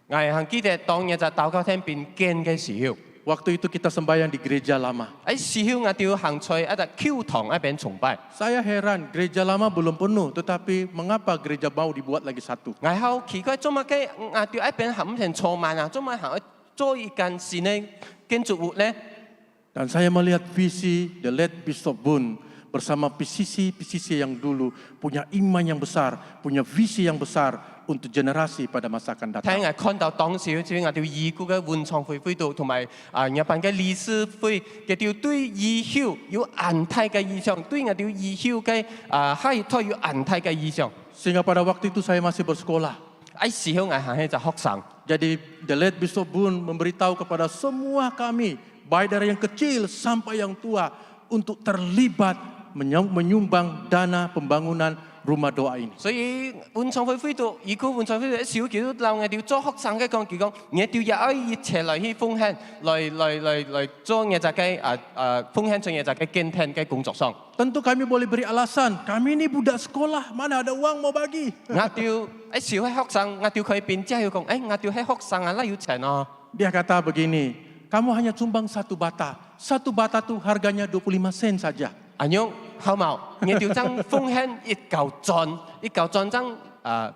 我係記得當日就禱告廳變建嘅時候， Waktu itu kita sembahyang di gereja lama. 喺時候我哋要行出一個教堂一邊崇拜。 Saya heran, gereja lama belum penuh, tetapi mengapa gereja mau dibuat lagi satu? 我好奇怪，做乜嘅我哋一邊行成坐滿啊？做乜行去做一間新嘅建築物呢？ Dan saya melihat visi The Late Bishop Boon bersama PCC yang dulu punya iman yang besar, punya visi yang besar untuk generasi pada masa akan 睇 datang. 我看到當時即係我哋已故嘅換創會會度，同埋日本嘅理事會嘅條對以後有安泰嘅意向，對我哋以後嘅下一代有安泰嘅意向。 Sehingga pada waktu itu saya masih bersekolah. 喺時候我行係就學生， Jadi The Late Bishop Boon memberitahu kepada semua kami, baik dari yang kecil sampai yang tua, untuk terlibat menyumbang dana pembangunan rumah doa ini. 所以換創會會度，已故換創會度小叫鬧我哋做學生嘅講，佢講我哋也可以一齊來去奉獻，來做我哋嘅奉獻在我哋嘅建廳嘅工作上。 Tentu kami boleh beri alasan, kami ini budak sekolah, mana ada uang mau bagi. 我哋喺小學生，我哋可以變之後講，我哋係學生啊，啦要錢啊。 Dia kata begini, kamu hanya sumbang satu bata. Satu bata tuh harganya 25 sen saja. 阿勇好冇，我哋將奉獻一嚿磚，一嚿磚將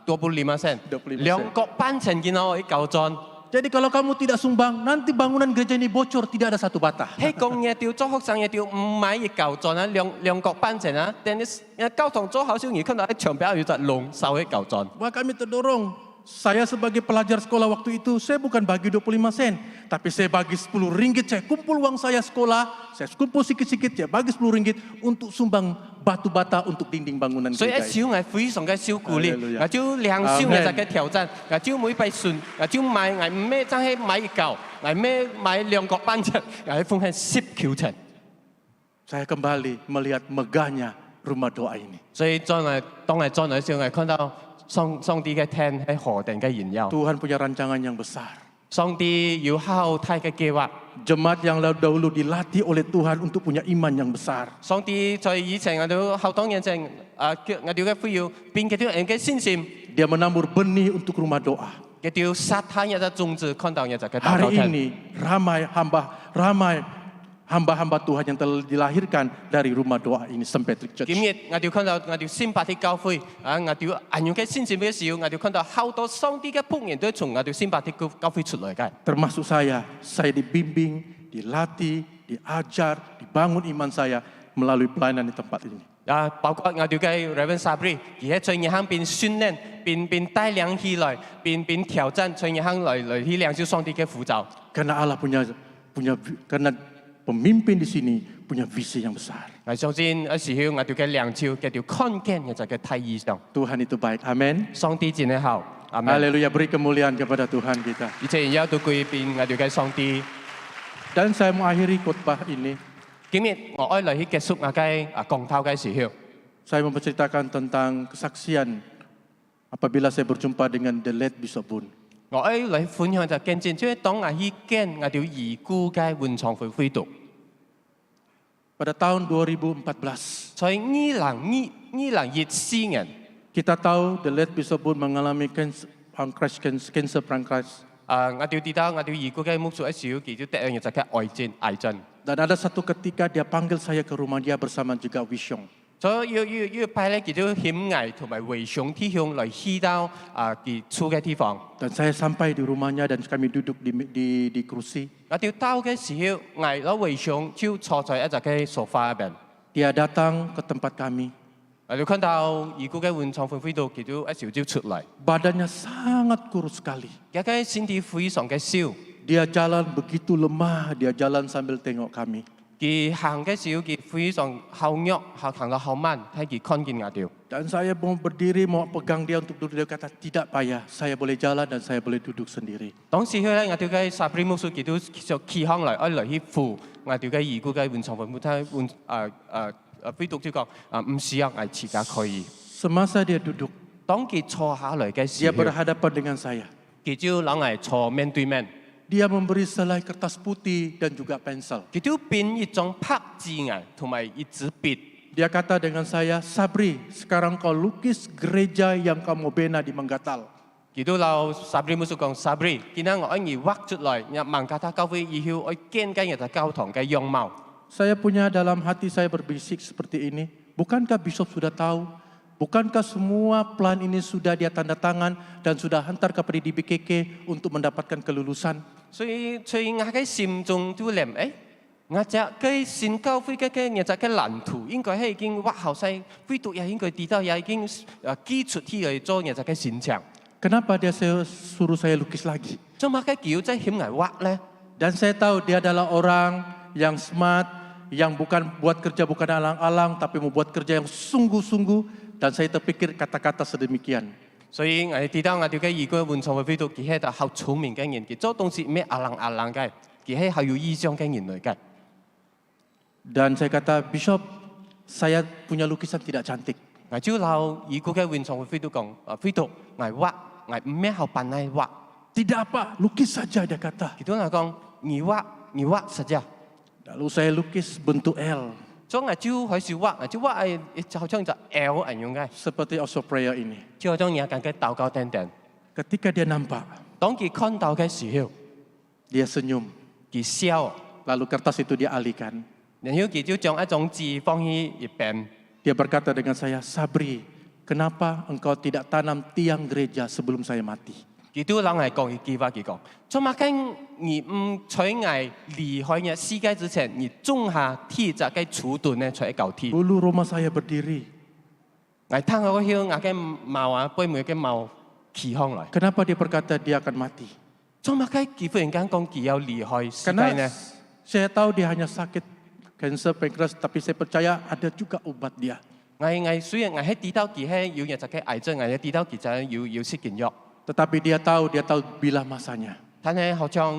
25 sen， 25 sen 兩個半錢見到一嚿磚。 Jadi kalau kamu tidak sumbang, nanti bangunan gereja ini bocor, tidak ada satu bata. 喺講我哋做學生，我哋唔買一嚿磚啊，兩個半錢啊，但係交通做好少，而看到喺牆邊有隻龍收一嚿磚。 Wah kami terdorong. Saya sebagai pelajar sekolah waktu itu, saya bukan bagi 25 sen. Tapi saya bagi 10 ringgit, saya kumpul uang saya sekolah. Saya kumpul sikit-sikit, saya bagi 10 ringgit untuk sumbang batu bata untuk dinding bangunan 所以 gereja 一 ini. 小我非常嘅少鼓勵， Hallelujah 我就兩小我就嘅挑戰，我就每筆算，我就買我咩真係買一嚿，我咩買兩個半錢，我係奉獻10嚿錢。 Saya kembali melihat megahnya rumah doa ini. 所以當我進來嘅時候，我看到上帝嘅天係何等嘅榮耀， Tuhan punya rancangan yang besar. 上帝有好大嘅計劃。 Jemaat yang dahulu dilatih oleh Tuhan untuk punya iman yang besar. 上帝在以前我哋好多年前叫我哋嘅需要變嘅啲人嘅信心， Dia menabur benih untuk rumah doa. 嘅條撒旦一隻種子，看到一隻嘅禱告 Hari 廳。 ini ramai hamba-hamba Tuhan yang telah dilahirkan dari rumah doa ini, St. Patrick Church. 今日我哋看到我哋先白啲教會我哋按用嘅信心嘅時候，我哋看到好多上帝嘅僕人都係從我哋先白啲教會出來嘅。 Termasuk saya dibimbing, dilatih, diajar, dibangun iman saya melalui pelayanan di tempat ini. 包括我哋嘅 Reverend Sabri，而且在日行變訓練、變帶領起來、變挑戰，在日行來去領受上帝嘅呼召。 Karena Allah karena pemimpin di sini punya visi yang besar. 我相信有時候我哋嘅領袖嘅條看見嘅就嘅睇意上， Tuhan itu baik. Amin. 上帝真係好。阿門。 Haleluya, beri kemuliaan kepada Tuhan kita. 而且然後都歸邊我哋嘅上帝。 Dan saya mengakhiri khotbah ini. 今日我愛來去結束我嘅講道嘅時候， Saya memperceritakan tentang kesaksian apabila saya berjumpa dengan The Late Bishop Boon. 我愛來分享就見證，即係當我去見我哋已故嘅換創會會度， Pada tahun 2014, 在2014年， kita tahu The Late Bishop Boon mengalami cancer pankreas. 我哋知道我哋已故嘅牧師嘅時候，佢就得咗一隻嘅癌症。 Dan ada satu ketika dia panggil saya ke rumah dia bersama juga Wisyong. 所以要派咧叫做險危同埋回上天向來去到佢住嘅地方。 Dan saya sampai di rumahnya dan kami duduk di kursi. 我哋到嘅時候，危攞回上就坐在一隻嘅沙發入邊。 Dia datang ke tempat kami. 我哋看到如果嘅換床飛到叫做一小朝出嚟， Badannya sangat kurus sekali. 佢嘅身體非常嘅小， Dia jalan begitu lemah, dia jalan sambil tengok kami. 佢行嘅時候佢非常後弱，行到後慢，睇佢看見我哋。 Dan saya mau berdiri, mau pegang dia untuk duduk. Dia kata, tidak payah, saya boleh jalan dan saya boleh duduk sendiri. 當時佢咧，我哋嘅沙布牧師佢都就企行嚟，嚟去扶我哋嘅如果嘅換床飛飛到就講唔需要我自家可以。 Semasa dia duduk, 當佢坐下來嘅 dia 時候， berhadapan dengan saya. 佢就攞嚟坐面對面。 Dia memberi selai kertas putih dan juga pensel. 佢都變一種拍字眼同埋一支筆。 Dia kata dengan saya, Sabri, sekarang kau lukis gereja yang kamu bina di Manggatal. 佢都鬧沙布牧師講：沙布，見到我而畫出來，入孟加拉教會以後，我見緊日就教堂嘅樣貌。 Saya punya dalam hati saya berbisik seperti ini. Bukankah Bishop sudah tahu? Bukankah semua plan ini sudah dia tanda tangan dan sudah hantar kepada DBKK untuk mendapatkan kelulusan? 所以我嘅心中都諗：我只嘅新教會嘅日隻嘅藍圖應該係已經畫好晒，飛讀也應該知道，也已經基礎起嚟做日隻嘅現場。 Kenapa dia suruh saya lukis lagi? 做乜嘅叫真險危畫咧？ Dan saya tahu dia adalah orang yang smart, yang bukan buat kerja bukan alang-alang, tapi membuat kerja yang sungguh-sungguh. Dan saya terpikir kata-kata sedemikian. 所以我哋知道我哋嘅義工換床嘅飛讀，佢係好聰明嘅人，佢做東西咩阿冷嘅，佢係好有意向嘅人嚟嘅。 Dan saya kata, Bishop, saya punya lukisan tidak cantik. 我就鬧義工嘅換床嘅飛讀講：飛讀，我畫，我唔咩好辦嚟畫。 Tidak apa, lukis saja dia kata. 佢都我講：你畫saja。 Lalu saya lukis bentuk L. 所以我就開始畫，我就畫就好像就 L 咁樣嘅， Seperti Osho Prayer ini. 就好像人家嘅禱告等等。 Ketika dia nampak, 當佢看到嘅時候， dia senyum. 佢笑， Lalu kertas itu dia alihkan. 然後佢就將一種字放喺一邊。 Dia berkata dengan saya, Sabri, kenapa engkau tidak tanam tiang gereja sebelum saya mati? 佢都諗嚟講，佢記翻佢講，做乜嘅你唔在我離開呢世界之前，你種下鐵隻嘅柱墩咧，出一嚿鐵。 Dulu rumah saya berdiri. 我聽我個曉，我嘅毛啊，背每嘅毛起上來。 Kenapa dia berkata dia akan mati? 做乜嘅佢忽然間講佢要離開世界 Karena 呢？ saya tahu dia hanya sakit kanker pankreas, tapi saya percaya ada juga obat dia. 我雖然我係知道佢係有日隻嘅癌症，我係知道佢就要食緊藥。 Tetapi dia tahu bila masanya. 但係好像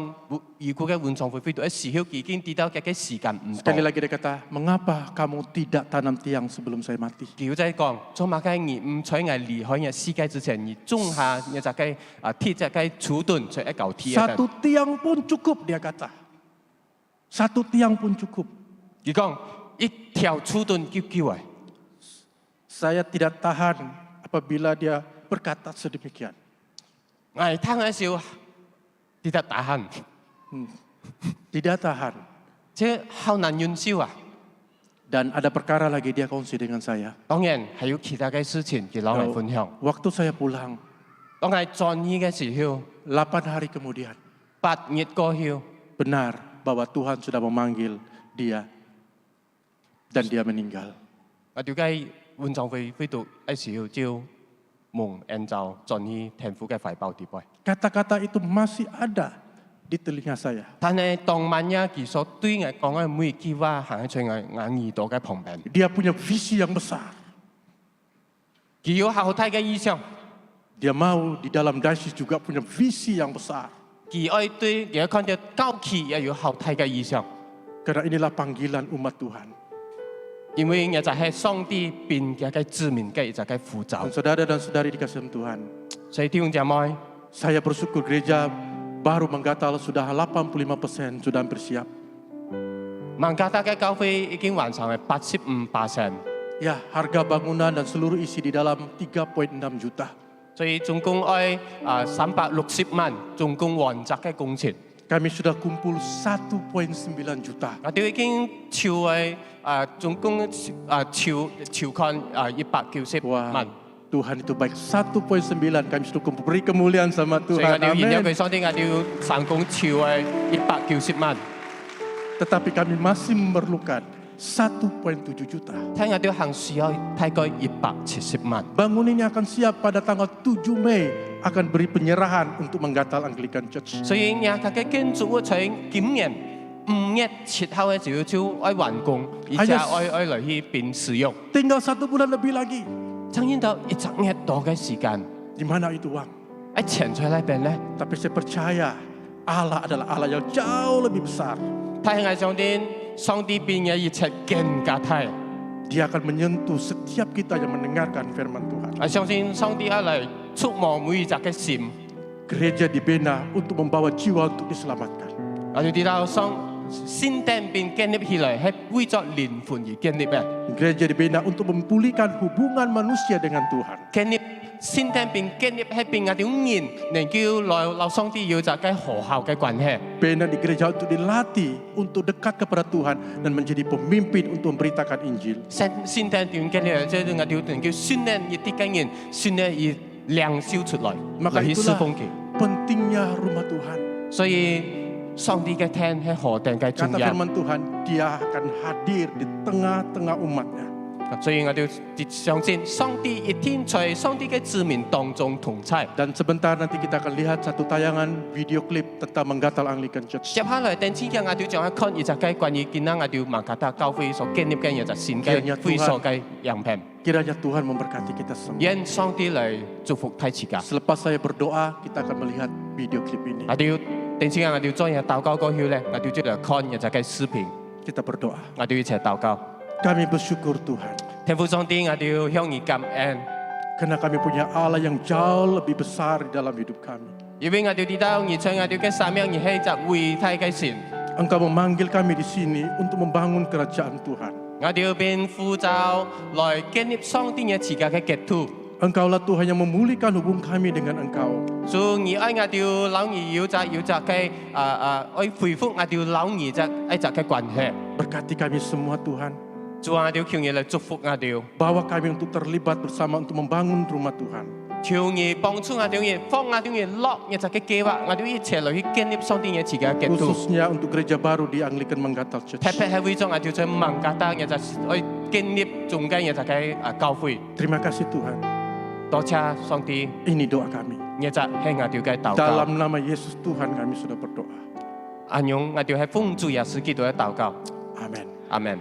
如果嘅換床會飛到一時候，已經知道嘅時間唔 Sekali 多。 lagi dia kata, mengapa kamu tidak tanam tiang sebelum saya mati? 叫仔講，做乜嘅你唔在我離開呢世界之前，你種下一隻嘅鐵隻嘅柱墩出一嚿鐵。 Satu tiang pun cukup, dia kata. Satu tiang pun cukup. 佢講一條柱墩叫啊！ Saya tidak tahan apabila dia berkata sedemikian. 我係聽嘅時候，跌得大汗， Tidak tahan. 即係好難忍受啊！ Dan ada perkara lagi dia kongsi dengan saya. 當然係有其他嘅事情佢攞嚟分享。 Waktu saya pulang, 當係轉移嘅時候， 8 hari kemudian, 8 日過後， benar bahwa Tuhan sudah memanggil dia dan dia meninggal. 我條街換床會飛到一時候就蒙按照轉移天父嘅懷抱地位。 Kata-kata itu masih ada di telinga saya. 但係當晚呀，其實對我講嘅每句話行喺在我耳朵嘅旁邊， Dia punya visi yang besar. 佢有好大嘅意向， Dia mau di dalam diocese juga punya visi yang besar. 佢愛對佢看到教區也有好大嘅意向， Karena inilah panggilan umat Tuhan. 因為我就係上帝變嘅致命嘅就係符咒 Dan。saudara dan saudari dikasihi Tuhan, 所以弟兄姐妹， saya bersyukur gereja baru Manggatal sudah 85% sudah hampir siap. 孟加拉嘅教會已經完成係85%， Ya, harga bangunan dan seluruh isi di dalam 3,6 juta. 所以總共愛360萬，總共完成嘅工程。Kami sudah kumpul 1,9 juta. 我哋已經籌嘅總共籌款190 Wah, 萬， Tuhan itu baik. 1,9 kami sudah kumpul. Beri kemuliaan sama 所以我 Tuhan. 哋要研究 Amin. 佢上啲，我哋要成功籌嘅190萬， Tetapi kami masih memerlukan 1,7 juta. 聽我哋行需要大概170萬。 Bangun ini akan siap pada tanggal 7 Mei akan beri penyerahan untuk menggatal Anglican Church. 所以人家嘅建築物在今年5月7號嘅時候就愛完工，而且愛來去並使用。 Tinggal 1 bulan lebih lagi. 爭取到1年多嘅時間， Di mana itu uang? 喺錢在裏邊咧， Tapi saya percaya Allah adalah Allah yang jauh lebih besar. 睇下上帝變嘅一切更加大。 Dia akan menyentuh setiap kita yang mendengarkan firman Tuhan. 我相信上帝一嚟觸摸每一隻嘅心， Gereja dibina untuk membawa jiwa untuk diselamatkan. 我哋知道新殿變建立起來係為咗靈魂而建立嘅， Gereja dibina untuk memulihkan hubungan manusia dengan Tuhan. 建立新殿變建立係變我哋人能夠來上帝有隻嘅和諧嘅關係。 Bina di gereja untuk dilatih untuk dekat kepada Tuhan dan menjadi pemimpin untuk memberitakan Injil. 新殿變建立即係我哋能夠訓練一啲嘅人，訓練以亮燒出來， Maka 嚟去侍 itulah 奉佢。 pentingnya rumah Tuhan. 所以上帝嘅廳係何等嘅重 Kata 要。 firman Tuhan, Dia akan hadir di tengah-tengah umatnya. 所以我哋要相信上帝一定在上帝嘅子民當中同在。 Dan sebentar nanti kita akan lihat satu tayangan video klip tentang menggatal Anglican Church. 接下來，等之間我哋將一看一隻嘅關於今日我哋馬加達教會所建立嘅一隻新嘅會所嘅樣片。 Kiranya Tuhan memberkati kita semua. 願上帝嚟祝福大家。 Selepas saya berdoa, kita akan melihat video klip ini. 我哋要等之間我哋要將嘢禱告過後咧，我哋要嚟看一隻嘅視頻， Kita berdoa. 我哋要一齊禱告。 Kami bersyukur Tuhan, 天父上帝，我哋要向你感恩， karena kami punya Allah yang jauh lebih besar di dalam hidup kami. 因為我哋知道你在我哋嘅生命而係一隻偉大嘅神。 Engkau memanggil kami di sini untuk membangun kerajaan Tuhan. 我哋要變呼召來建立上帝嘅自家嘅基督。 Engkaulah Tuhan yang memulihkan hubungan kami dengan Engkau. 所以我哋要老二要隻嘅愛恢復我哋要老二一隻嘅關係。 Berkati kami semua Tuhan. 主啊，我哋要求你嚟祝福我哋， Bawa kami untuk terlibat bersama untuk membangun rumah Tuhan. 求你幫助我哋，放我哋落一隻嘅計劃，我哋一齊嚟去建立上帝嘅自家嘅基督。 Khususnya untuk gereja baru di Anglican Menggatal Church. 特別係為咗我哋在孟加達一隻去建立中間一隻嘅教會。 Terima kasih Tuhan. 多謝上帝， Ini doa kami. 一隻係我哋嘅禱告。 Dalam nama Yesus Tuhan kami sudah berdoa. 安用我哋係奉主耶穌基督嘅禱告。 Amin.阿門。